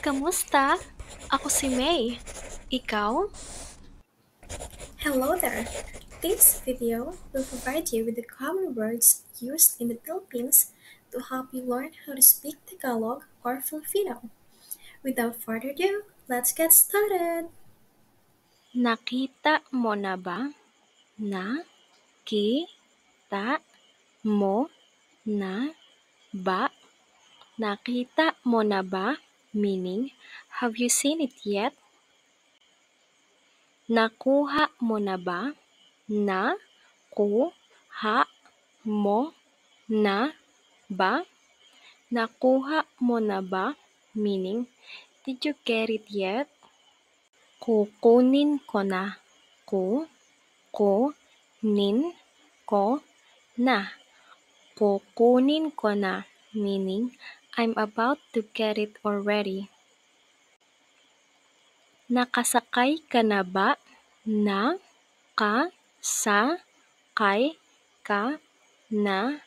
Kamusta? Ako si May. Ikaw? Hello there! This video will provide you with the common words used in the Philippines to help you learn how to speak Tagalog or Filipino. Without further ado, let's get started! Nakita mo na ba? Na-ki-ta mo na ba? Nakita mo na ba? Meaning, have you seen it yet? Nakuha mo na ba? Na-ku-ha mo na ba? Nakuha mo na ba? Meaning, did you get it yet? Kukunin ko na. Ku-ku-nin ko na. Kukunin ko na. Meaning, I'm about to get it already. Nakasakay ka na ba? Na-ka-sa-kay ka na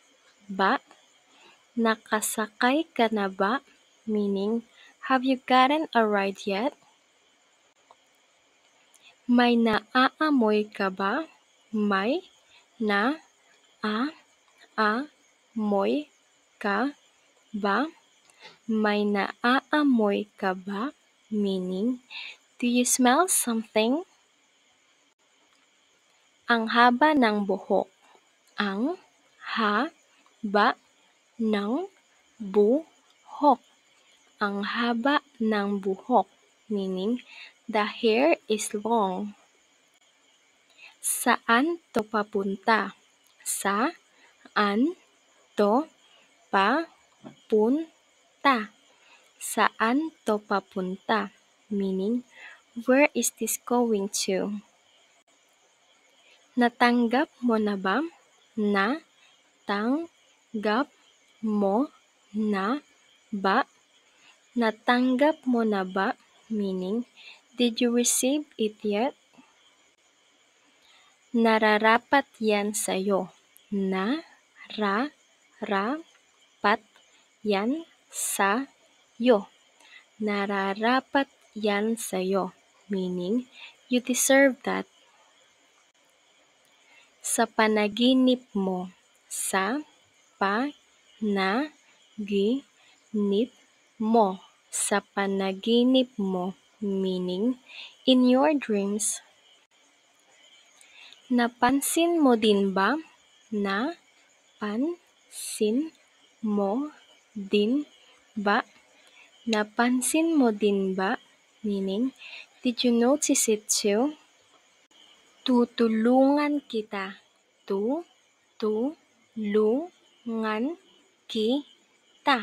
ba? Nakasakay ka na ba? Meaning, have you gotten a ride yet? May naaamoy ka ba? May na-a-amoy ka ba? May naaamoy ka ba? Meaning, do you smell something? Ang haba ng buhok. Ang haba ng buhok. Ang haba ng buhok. Meaning, the hair is long. Saan to papunta? Saan to papunta? Saan to papunta? Meaning, where is this going to? Natanggap mo na ba? Na-tanggap mo na ba? Natanggap mo na ba? Meaning, did you receive it yet? Nararapat yan sa'yo. Nararapat yan sa'yo. Nararapat yan sa'yo. Meaning, you deserve that. Sa panaginip mo. Sa panaginip mo. Sa panaginip mo. Meaning, in your dreams. Napansin mo din ba? Napansin mo din ba? Napansin mo din ba? Meaning, did you notice it too? Tutulungan kita. Tutulungan kita.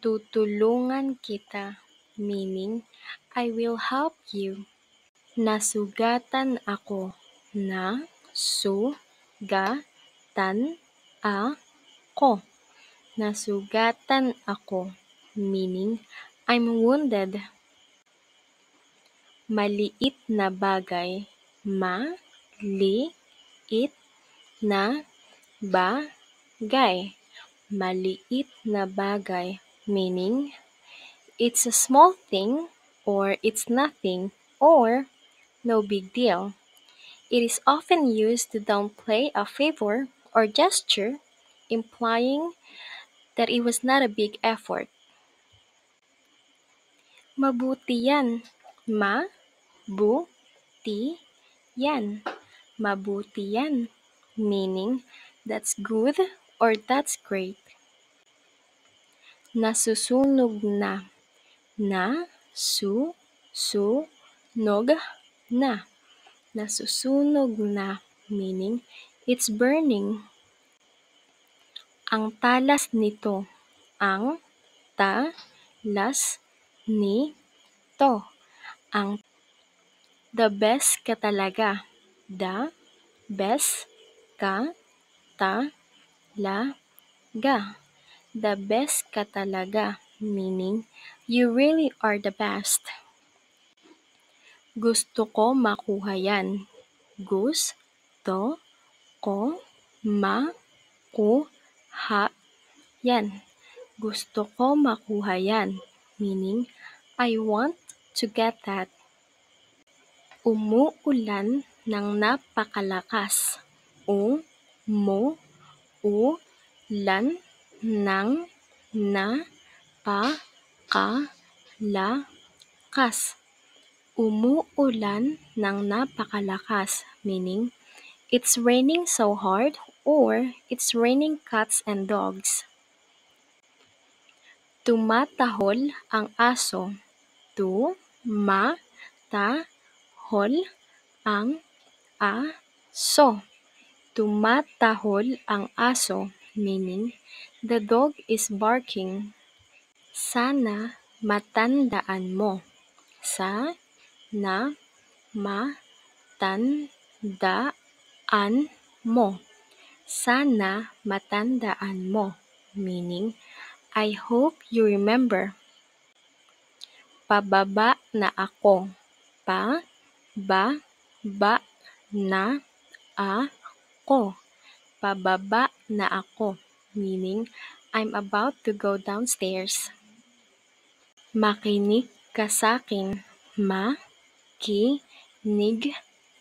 Tutulungan kita. Meaning, I will help you. Nasugatan ako. Nasugatan ako. Nasugatan ako. Meaning, I'm wounded. Maliit na bagay. Maliit na bagay. Maliit na bagay. Meaning, it's a small thing, or it's nothing, or no big deal. It is often used to downplay a favor or gesture, implying that it was not a big effort. Mabuti yan. Ma-bu-ti yan. Mabuti yan. Meaning, that's good or that's great. Nasusunog na. Na-su-su-nog na. Nasusunog na. Meaning, it's burning. Ang talas nito. Ang talas nito. The best ka talaga. The best ka talaga. The best ka talaga. Meaning, you really are the best. Gusto ko makuha yan. Gusto ko makuha yan. Gusto ko makuha yan. Meaning, I want to get that. Umuulan ng napakalakas. U-mu-u-lan ng napakalakas. Umuulan ng napakalakas, meaning it's raining so hard or it's raining cats and dogs. Tumatahol ang aso. Tu-ma-ta-hol ang aso. Tumatahol ang aso, meaning the dog is barking. Sana matandaan mo. Sana matandaan mo. Sana matandaan mo, meaning I hope you remember. Pababa na ako. Pa-ba-ba na ako. Pababa na ako, meaning I'm about to go downstairs. Makinig ka sa'kin. Makinig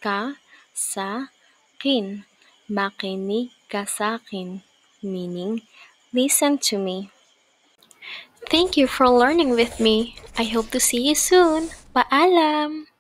ka sa'kin. Makinig ka sa'kin, meaning listen to me. Thank you for learning with me. I hope to see you soon. Paalam!